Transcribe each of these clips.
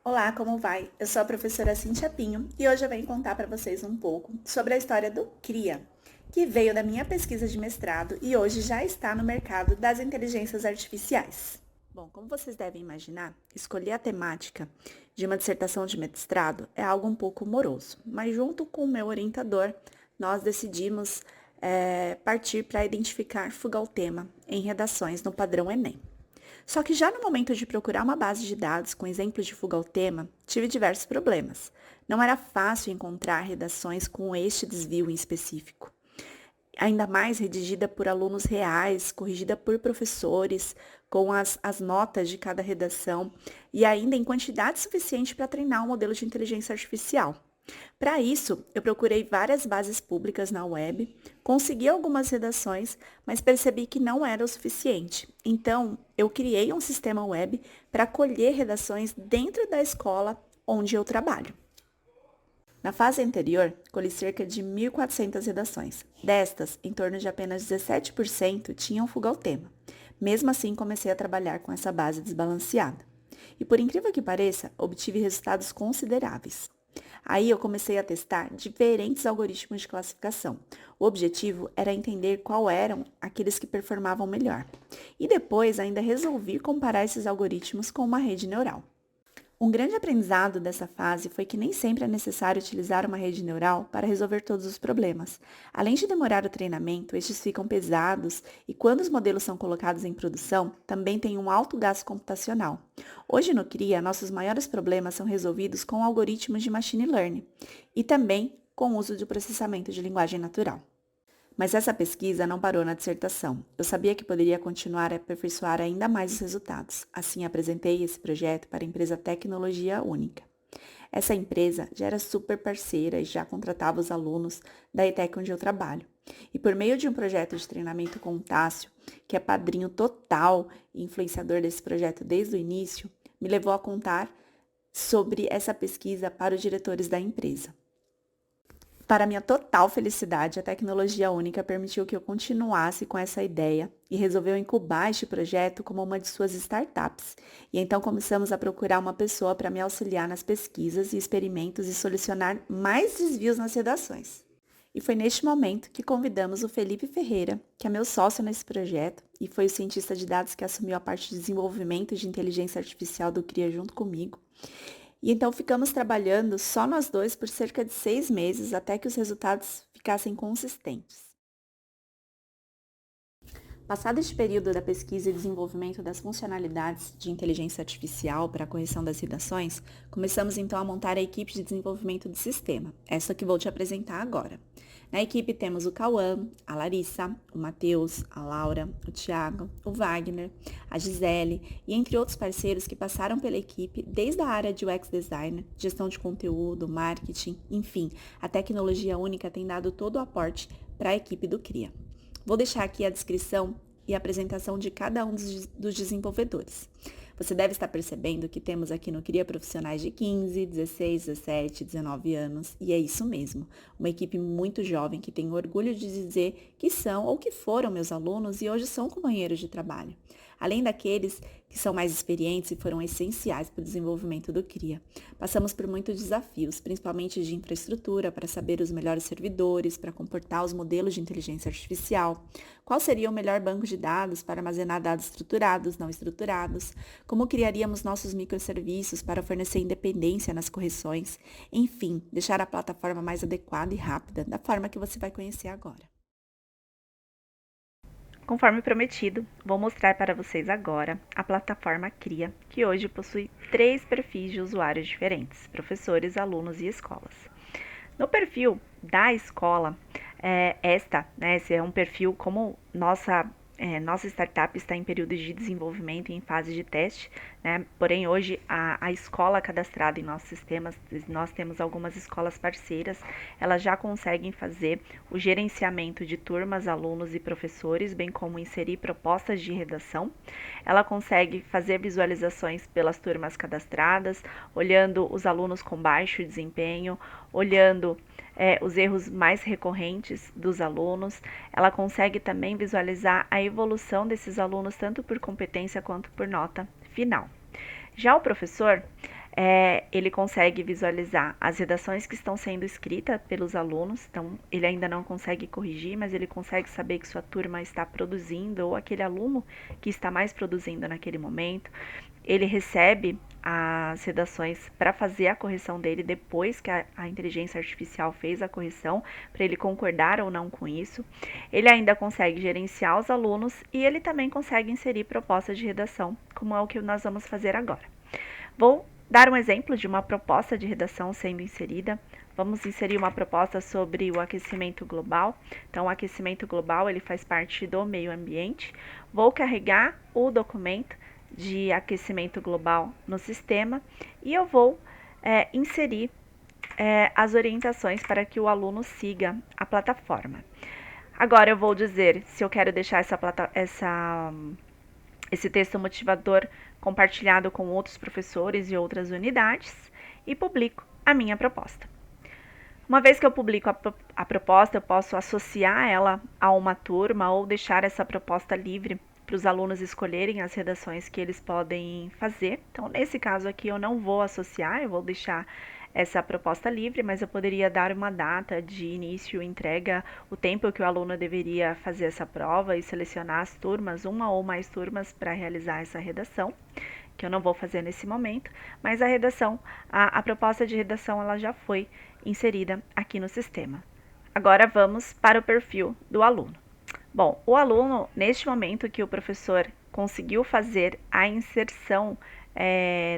Olá, como vai? Eu sou a professora Cintia Pinho e hoje eu venho contar para vocês um pouco sobre a história do CRIA, que veio da minha pesquisa de mestrado e hoje já está no mercado das inteligências artificiais. Bom, como vocês devem imaginar, escolher a temática de uma dissertação de mestrado é algo um pouco moroso, mas junto com o meu orientador, nós decidimos partir para identificar fuga-o-tema em redações no padrão Enem. Só que já no momento de procurar uma base de dados com exemplos de fuga ao tema, tive diversos problemas. Não era fácil encontrar redações com este desvio em específico. Ainda mais redigida por alunos reais, corrigida por professores, com as notas de cada redação e ainda em quantidade suficiente para treinar um modelo de inteligência artificial. Para isso, eu procurei várias bases públicas na web, consegui algumas redações, mas percebi que não era o suficiente. Então, eu criei um sistema web para colher redações dentro da escola onde eu trabalho. Na fase anterior, colhi cerca de 1.400 redações. Destas, em torno de apenas 17% tinham fuga ao tema. Mesmo assim, comecei a trabalhar com essa base desbalanceada. E por incrível que pareça, obtive resultados consideráveis. Aí eu comecei a testar diferentes algoritmos de classificação. O objetivo era entender qual eram aqueles que performavam melhor. E depois ainda resolvi comparar esses algoritmos com uma rede neural. Um grande aprendizado dessa fase foi que nem sempre é necessário utilizar uma rede neural para resolver todos os problemas. Além de demorar o treinamento, estes ficam pesados e quando os modelos são colocados em produção, também tem um alto gasto computacional. Hoje no CRIA, nossos maiores problemas são resolvidos com algoritmos de machine learning e também com o uso de processamento de linguagem natural. Mas essa pesquisa não parou na dissertação. Eu sabia que poderia continuar a aperfeiçoar ainda mais os resultados. Assim, apresentei esse projeto para a empresa Tecnologia Única. Essa empresa já era super parceira e já contratava os alunos da ETEC onde eu trabalho. E por meio de um projeto de treinamento com o Tássio, que é padrinho total e influenciador desse projeto desde o início, me levou a contar sobre essa pesquisa para os diretores da empresa. Para minha total felicidade, a tecnologia única permitiu que eu continuasse com essa ideia e resolveu incubar este projeto como uma de suas startups. E então começamos a procurar uma pessoa para me auxiliar nas pesquisas e experimentos e solucionar mais desvios nas redações. E foi neste momento que convidamos o Felipe Ferreira, que é meu sócio nesse projeto e foi o cientista de dados que assumiu a parte de desenvolvimento de inteligência artificial do CRIA junto comigo. E então ficamos trabalhando só nós dois por cerca de 6 meses até que os resultados ficassem consistentes. Passado este período da pesquisa e desenvolvimento das funcionalidades de inteligência artificial para a correção das redações, começamos então a montar a equipe de desenvolvimento do sistema, essa que vou te apresentar agora. Na equipe temos o Cauã, a Larissa, o Matheus, a Laura, o Thiago, o Wagner, a Gisele e entre outros parceiros que passaram pela equipe desde a área de UX Design, gestão de conteúdo, marketing, enfim, a tecnologia única tem dado todo o aporte para a equipe do CRIA. Vou deixar aqui a descrição e a apresentação de cada um dos desenvolvedores. Você deve estar percebendo que temos aqui no CRIA profissionais de 15, 16, 17, 19 anos, e é isso mesmo, uma equipe muito jovem que tem orgulho de dizer que são ou que foram meus alunos e hoje são companheiros de trabalho. Além daqueles que são mais experientes e foram essenciais para o desenvolvimento do CRIA. Passamos por muitos desafios, principalmente de infraestrutura, para saber os melhores servidores, para comportar os modelos de inteligência artificial, qual seria o melhor banco de dados para armazenar dados estruturados, não estruturados, como criaríamos nossos microserviços para fornecer independência nas correções, enfim, deixar a plataforma mais adequada e rápida, da forma que você vai conhecer agora. Conforme prometido, vou mostrar para vocês agora a plataforma CRIA, que hoje possui 3 perfis de usuários diferentes, professores, alunos e escolas. No perfil da escola, esse é um perfil como nossa startup está em período de desenvolvimento e em fase de teste, né? Porém, hoje a escola cadastrada em nossos sistemas, nós temos algumas escolas parceiras, elas já conseguem fazer o gerenciamento de turmas, alunos e professores, bem como inserir propostas de redação. Ela consegue fazer visualizações pelas turmas cadastradas, olhando os alunos com baixo desempenho, olhando os erros mais recorrentes dos alunos. Ela consegue também visualizar a evolução desses alunos, tanto por competência quanto por nota final. Já o professor, Ele consegue visualizar as redações que estão sendo escritas pelos alunos, então ele ainda não consegue corrigir, mas ele consegue saber que sua turma está produzindo ou aquele aluno que está mais produzindo naquele momento. Ele recebe as redações para fazer a correção dele depois que a inteligência artificial fez a correção, para ele concordar ou não com isso. Ele ainda consegue gerenciar os alunos e ele também consegue inserir propostas de redação, como é o que nós vamos fazer agora. Vou dar um exemplo de uma proposta de redação sendo inserida. Vamos inserir uma proposta sobre o aquecimento global. Então, o aquecimento global ele faz parte do meio ambiente. Vou carregar o documento de aquecimento global no sistema e eu vou inserir as orientações para que o aluno siga a plataforma. Agora eu vou dizer se eu quero deixar esse texto motivador compartilhado com outros professores e outras unidades e publico a minha proposta. Uma vez que eu publico a proposta, eu posso associar ela a uma turma ou deixar essa proposta livre para os alunos escolherem as redações que eles podem fazer. Então, nesse caso aqui, eu não vou associar, eu vou deixar essa proposta livre, mas eu poderia dar uma data de início e entrega, o tempo que o aluno deveria fazer essa prova e selecionar as turmas, uma ou mais turmas para realizar essa redação, que eu não vou fazer nesse momento, mas a proposta de redação ela já foi inserida aqui no sistema. Agora vamos para o perfil do aluno. Bom, o aluno, neste momento que o professor conseguiu fazer a inserção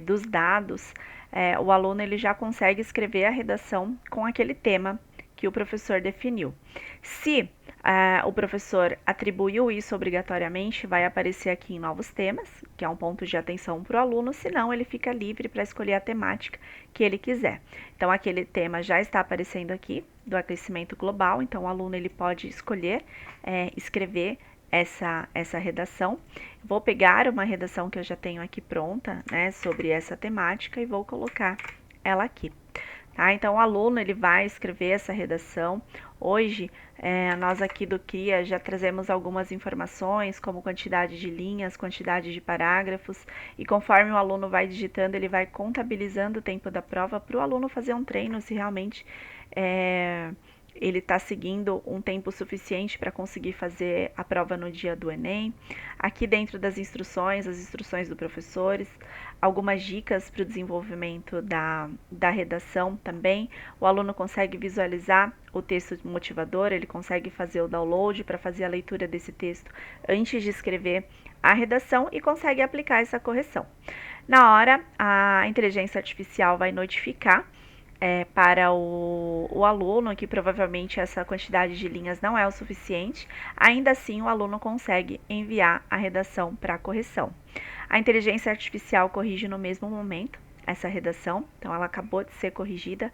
dos dados, o aluno ele já consegue escrever a redação com aquele tema que o professor definiu. Se o professor atribuiu isso obrigatoriamente, vai aparecer aqui em novos temas, que é um ponto de atenção para o aluno, senão ele fica livre para escolher a temática que ele quiser. Então, aquele tema já está aparecendo aqui, do aquecimento global, então o aluno ele pode escolher escrever essa redação. Vou pegar uma redação que eu já tenho aqui pronta, né, sobre essa temática e vou colocar ela aqui. Tá? Então, o aluno ele vai escrever essa redação. Hoje, nós aqui do CRIA já trazemos algumas informações, como quantidade de linhas, quantidade de parágrafos, e conforme o aluno vai digitando, ele vai contabilizando o tempo da prova para o aluno fazer um treino se realmente ele está seguindo um tempo suficiente para conseguir fazer a prova no dia do Enem. Aqui dentro das instruções, as instruções do professores, algumas dicas para o desenvolvimento da redação também. O aluno consegue visualizar o texto motivador, ele consegue fazer o download para fazer a leitura desse texto antes de escrever a redação e consegue aplicar essa correção. Na hora, a inteligência artificial vai notificar para o aluno que provavelmente essa quantidade de linhas não é o suficiente, ainda assim o aluno consegue enviar a redação para correção. A inteligência artificial corrige no mesmo momento essa redação, então ela acabou de ser corrigida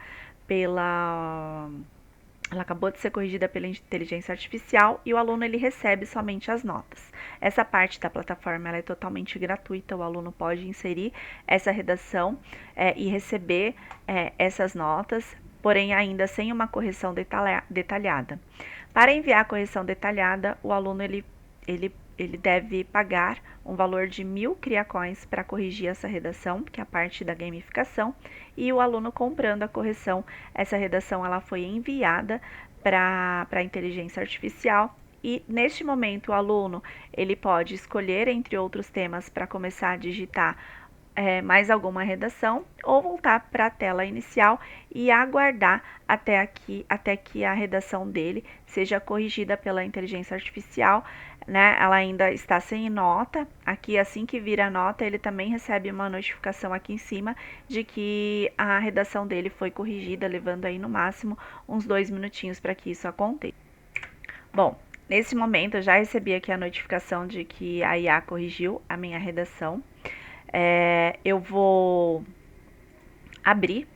pela inteligência artificial e o aluno ele recebe somente as notas. Essa parte da plataforma ela é totalmente gratuita, o aluno pode inserir essa redação e receber essas notas, porém ainda sem uma correção detalhada. Para enviar a correção detalhada, o aluno ele deve pagar um valor de 1.000 CRIAcoins para corrigir essa redação, que é a parte da gamificação, e o aluno comprando a correção, essa redação ela foi enviada para a inteligência artificial e neste momento o aluno ele pode escolher entre outros temas para começar a digitar mais alguma redação ou voltar para a tela inicial e aguardar até que a redação dele seja corrigida pela inteligência artificial, né? Ela ainda está sem nota. Aqui, assim que vira a nota, ele também recebe uma notificação aqui em cima de que a redação dele foi corrigida, levando aí no máximo uns 2 minutinhos para que isso aconteça. Bom, nesse momento eu já recebi aqui a notificação de que a IA corrigiu a minha redação. Eu vou abrir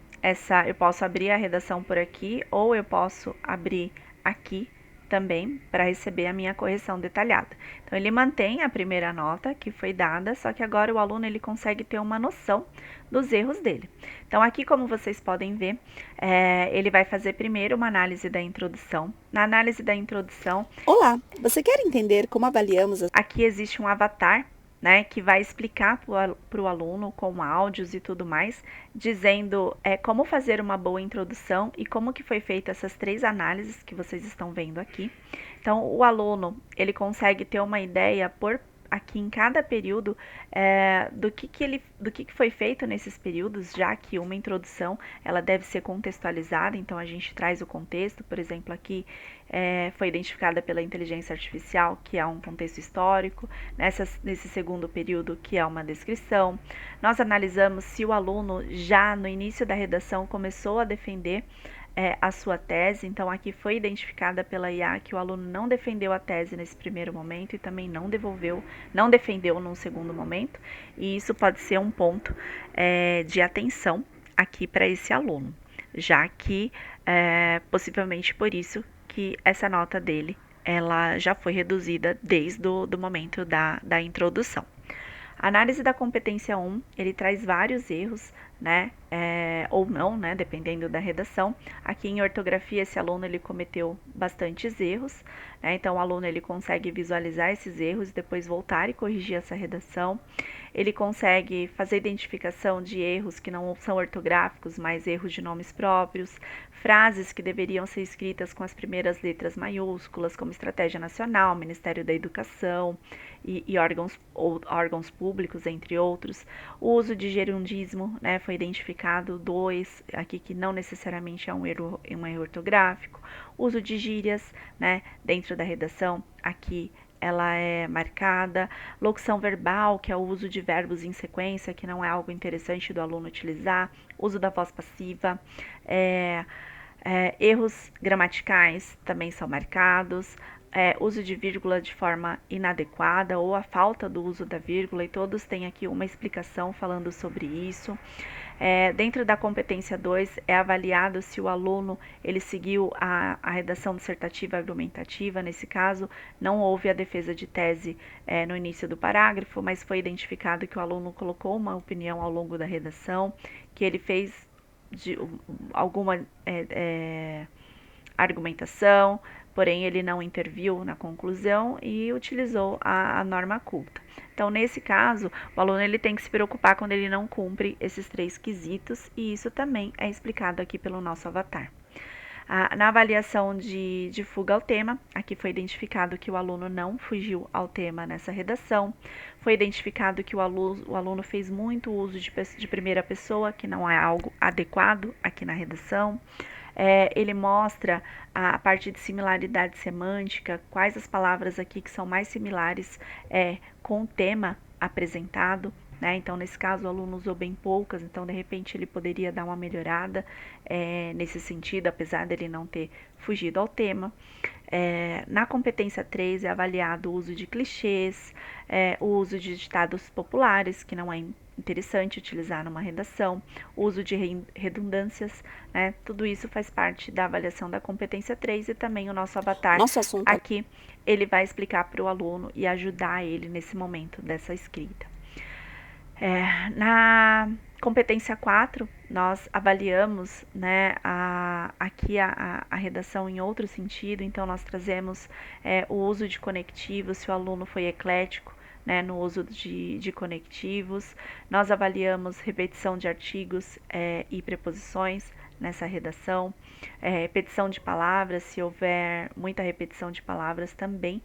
eu posso abrir a redação por aqui ou eu posso abrir aqui também para receber a minha correção detalhada. Então, ele mantém a primeira nota que foi dada, só que agora o aluno ele consegue ter uma noção dos erros dele. Então, aqui como vocês podem ver, ele vai fazer primeiro uma análise da introdução. Na análise da introdução... Olá, você quer entender como avaliamos Aqui existe um avatar né, que vai explicar para o aluno com áudios e tudo mais, dizendo como fazer uma boa introdução e como que foi feita essas 3 análises que vocês estão vendo aqui. Então, o aluno, ele consegue ter uma ideia por aqui em cada período do que foi feito nesses períodos, já que uma introdução ela deve ser contextualizada, então a gente traz o contexto, por exemplo, aqui foi identificada pela inteligência artificial, que é um contexto histórico, nesse segundo período, que é uma descrição. Nós analisamos se o aluno já no início da redação começou a defender a sua tese, então aqui foi identificada pela IA que o aluno não defendeu a tese nesse primeiro momento e também não defendeu num segundo momento, e isso pode ser um ponto de atenção aqui para esse aluno, já que possivelmente por isso que essa nota dele ela já foi reduzida desde o momento da introdução. A análise da competência 1, ele traz vários erros, né, ou não, né, dependendo da redação. Aqui em ortografia, esse aluno ele cometeu bastantes erros, né, então o aluno ele consegue visualizar esses erros e depois voltar e corrigir essa redação. Ele consegue fazer identificação de erros que não são ortográficos, mas erros de nomes próprios, frases que deveriam ser escritas com as primeiras letras maiúsculas, como Estratégia Nacional, Ministério da Educação e órgãos públicos, entre outros. O uso de gerundismo, né, foi identificado 2, aqui que não necessariamente é um erro ortográfico. O uso de gírias, né, dentro da redação, aqui ela é marcada. Locução verbal, que é o uso de verbos em sequência, que não é algo interessante do aluno utilizar. Uso da voz passiva. Erros gramaticais também são marcados. Uso de vírgula de forma inadequada ou a falta do uso da vírgula, e todos têm aqui uma explicação falando sobre isso. Dentro da competência 2 é avaliado se o aluno ele seguiu a redação dissertativa argumentativa. Nesse caso, não houve a defesa de tese no início do parágrafo, mas foi identificado que o aluno colocou uma opinião ao longo da redação, que ele fez alguma argumentação, porém ele não interviu na conclusão e utilizou a norma culta. Então, nesse caso, o aluno ele tem que se preocupar quando ele não cumpre esses 3 quesitos, e isso também é explicado aqui pelo nosso avatar. Na avaliação de fuga ao tema, aqui foi identificado que o aluno não fugiu ao tema nessa redação. Foi identificado que o aluno fez muito uso de primeira pessoa, que não é algo adequado aqui na redação. Ele mostra a parte de similaridade semântica, quais as palavras aqui que são mais similares com o tema apresentado. Então, nesse caso, o aluno usou bem poucas, então, de repente, ele poderia dar uma melhorada nesse sentido, apesar dele não ter fugido ao tema. Na competência 3 é avaliado o uso de clichês, o uso de ditados populares, que não é interessante utilizar numa redação, o uso de redundâncias, né? Tudo isso faz parte da avaliação da competência 3, e também o nosso avatar aqui, ele vai explicar para o aluno e ajudar ele nesse momento dessa escrita. Na competência 4, nós avaliamos, né, aqui a redação em outro sentido, então nós trazemos o uso de conectivos, se o aluno foi eclético, né, no uso de conectivos. Nós avaliamos repetição de artigos e preposições nessa redação, repetição de palavras, se houver muita repetição de palavras também,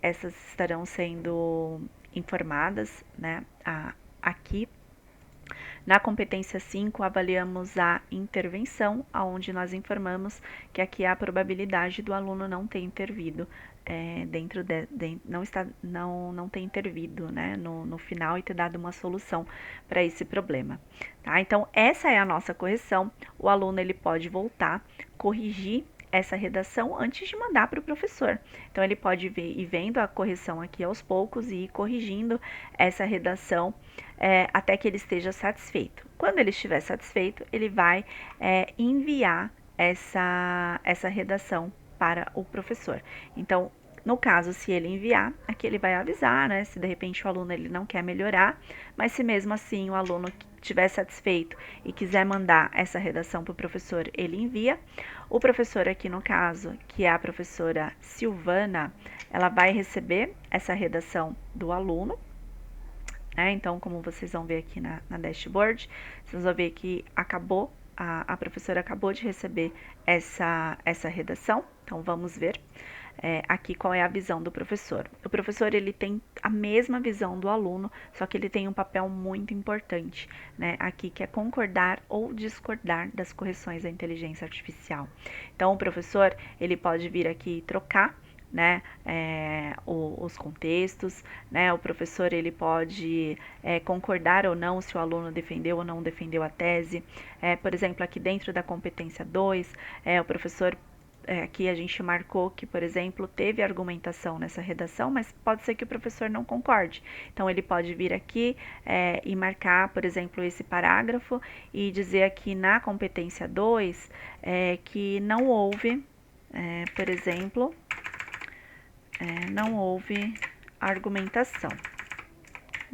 essas estarão sendo informadas, né, aqui. Na competência 5, avaliamos a intervenção, onde nós informamos que aqui há a probabilidade do aluno não ter intervido, não ter intervido, né, no final, e ter dado uma solução para esse problema. Tá? Então, essa é a nossa correção. O aluno ele pode voltar, corrigir essa redação antes de mandar para o professor. Então, ele pode ir vendo a correção aqui aos poucos e ir corrigindo essa redação até que ele esteja satisfeito. Quando ele estiver satisfeito, ele vai enviar essa redação para o professor. Então, no caso, se ele enviar, aqui ele vai avisar, né, se de repente o aluno ele não quer melhorar, mas se mesmo assim o aluno estiver satisfeito e quiser mandar essa redação para o professor, ele envia. O professor aqui no caso, que é a professora Silvana, ela vai receber essa redação do aluno, Então, como vocês vão ver aqui na dashboard, vocês vão ver que a professora acabou de receber essa redação. Então, vamos ver aqui qual é a visão do professor. O professor, ele tem a mesma visão do aluno, só que ele tem um papel muito importante, né? Aqui, que é concordar ou discordar das correções da inteligência artificial. Então, o professor, ele pode vir aqui trocar, né, os contextos, né, o professor ele pode concordar ou não se o aluno defendeu ou não defendeu a tese. Por exemplo, aqui dentro da competência 2, o professor aqui a gente marcou que, por exemplo, teve argumentação nessa redação, mas pode ser que o professor não concorde. Então, ele pode vir aqui e marcar, por exemplo, esse parágrafo e dizer aqui na competência 2 que não houve, por exemplo, não houve argumentação,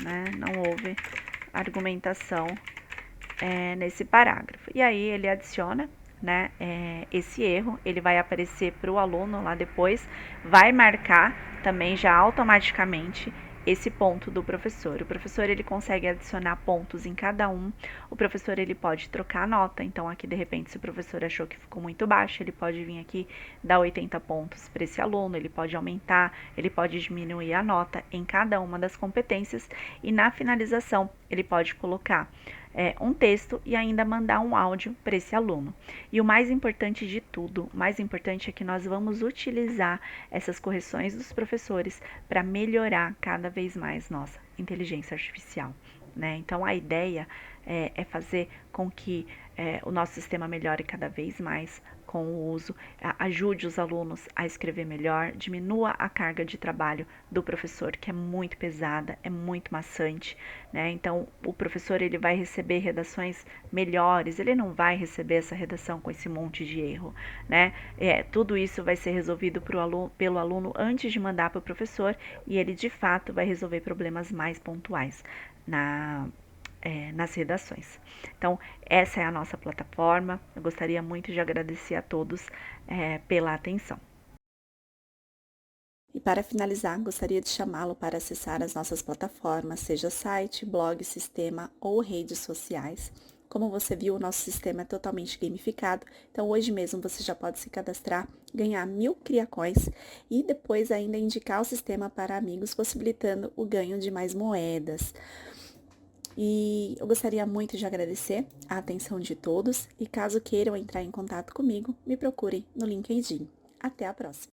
né? Não houve argumentação nesse parágrafo. E aí ele adiciona, né, esse erro, ele vai aparecer para o aluno lá depois, vai marcar também já automaticamente esse ponto do professor. O professor ele consegue adicionar pontos em cada um. O professor ele pode trocar a nota. Então aqui de repente se o professor achou que ficou muito baixo, ele pode vir aqui dar 80 pontos para esse aluno, ele pode aumentar, ele pode diminuir a nota em cada uma das competências e na finalização ele pode colocar um texto e ainda mandar um áudio para esse aluno. E o mais importante de tudo, o mais importante é que nós vamos utilizar essas correções dos professores para melhorar cada vez mais nossa inteligência artificial, né? Então a ideia é fazer com que o nosso sistema melhore cada vez mais com o uso, ajude os alunos a escrever melhor, diminua a carga de trabalho do professor, que é muito pesada, é muito maçante, né? Então, o professor ele vai receber redações melhores, ele não vai receber essa redação com esse monte de erro, né? Tudo isso vai ser resolvido pelo aluno antes de mandar para o professor e ele, de fato, vai resolver problemas mais pontuais nas redações. Então, essa é a nossa plataforma. Eu gostaria muito de agradecer a todos pela atenção. E para finalizar, gostaria de chamá-lo para acessar as nossas plataformas, seja site, blog, sistema ou redes sociais. Como você viu, o nosso sistema é totalmente gamificado, então hoje mesmo você já pode se cadastrar, ganhar 1000 CriaCoins e depois ainda indicar o sistema para amigos, possibilitando o ganho de mais moedas. E eu gostaria muito de agradecer a atenção de todos e caso queiram entrar em contato comigo, me procurem no LinkedIn. Até a próxima!